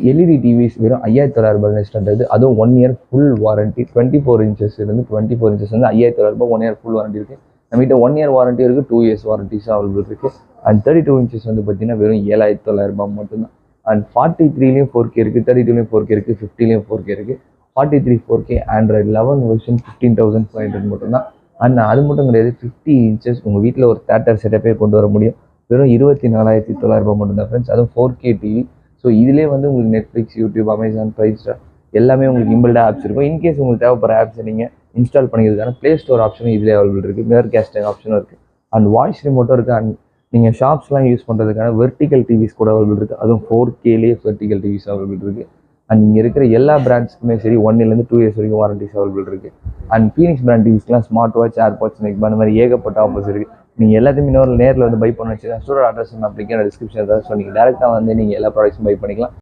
LED TVS வெறும் 5900 நெக்ஸ்ட்ன்றது, அதுவும் 1 year full warranty. 24 inches இருந்து 24 இன்ச்சஸ் வந்து 5900 1 இயர் ஃபுல் வாரண்டி இருக்குது. நம்மகிட்ட 1 இயர் வாரண்டி இருக்குது, 2 இயர்ஸ் வாரண்டிஸும் அவைலபிள் இருக்குது. அண்ட் 32 இன்ச்சஸ் வந்து பார்த்தீங்கன்னா வெறும் 7900 மட்டும்தான். அண்ட் 43லேயும் 4K இருக்குது, 32லேயும் 4K இருக்குது, 50லேயும் 4K இருக்குது. 43 4K ஆண்ட்ராய்டு 11 வெர்ஷன் 15,500 மட்டும்தான். அண்ட் அது மட்டும் கிடையாது, 50 இன்ச்சஸ் உங்கள் வீட்டில் ஒரு தேட்டர் செட்டப்பே கொண்டு வர முடியும். வெறும் 24,900 மட்டும்தான் ஃப்ரெண்ட்ஸ். அதுவும் 4K டிவி. ஸோ இதிலே வந்து உங்களுக்கு Netflix, YouTube, Amazon, prime star எல்லாமே உங்களுக்கு இம்பிள்டாக ஆப்ஸ் இருக்கும். இன்கேஸ் உங்களுக்கு தேவைப்படுற ஆப்ஸை நீங்கள் இன்ஸ்டால் பண்ணிக்கிறதுக்கான ப்ளே ஸ்டோர் ஆப்ஷனும் இதிலே அவைலபிள் இருக்குது. மிரர் கேஸ்டிங் ஆப்ஷனும் இருக்குது. அண்ட் வாய்ஸ் ரிமோட்டும் இருக்குது. அண்ட் நீங்கள் ஷாப்ஸ்லாம் யூஸ் பண்ணுறதுக்கான வெர்டிக்கல் டிவிஸ் கூட அவைலபிள் இருக்குது. அதுவும் 4Kலேயே வெர்டிக்கல் டிவிஸ் அவைலபிள் இருக்குது. அண்ட் இங்கே இருக்கிற எல்லா பிராண்ட்ஸ்க்குமே சரி 1 இயர்லேருந்து 2 இயர்ஸ் வரைக்கும் வாரண்டிஸ் அவைலபிள் இருக்குது. அண்ட் ஃபீனிக்ஸ் பிராண்ட் டிவிஸ்லாம் smart watch, airpods, neck band மாதிரி ஏகப்பட்ட ஆஃபர்ஸ் இருக்குது. நீங்கள் எல்லாத்தையுமே இன்னொரு நேரில் வந்து பை பண்ண வச்சுக்கலாம். ஸ்டோர் அட்ரஸ் நான் அப்படிங்கிற டிஸ்கிரிப்ஷன் தான். ஸோ நீங்கள் டேரெக்டாக வந்து நீங்கள் எல்லா ப்ராடக்ட்ஸும் பை பண்ணிக்கலாம்.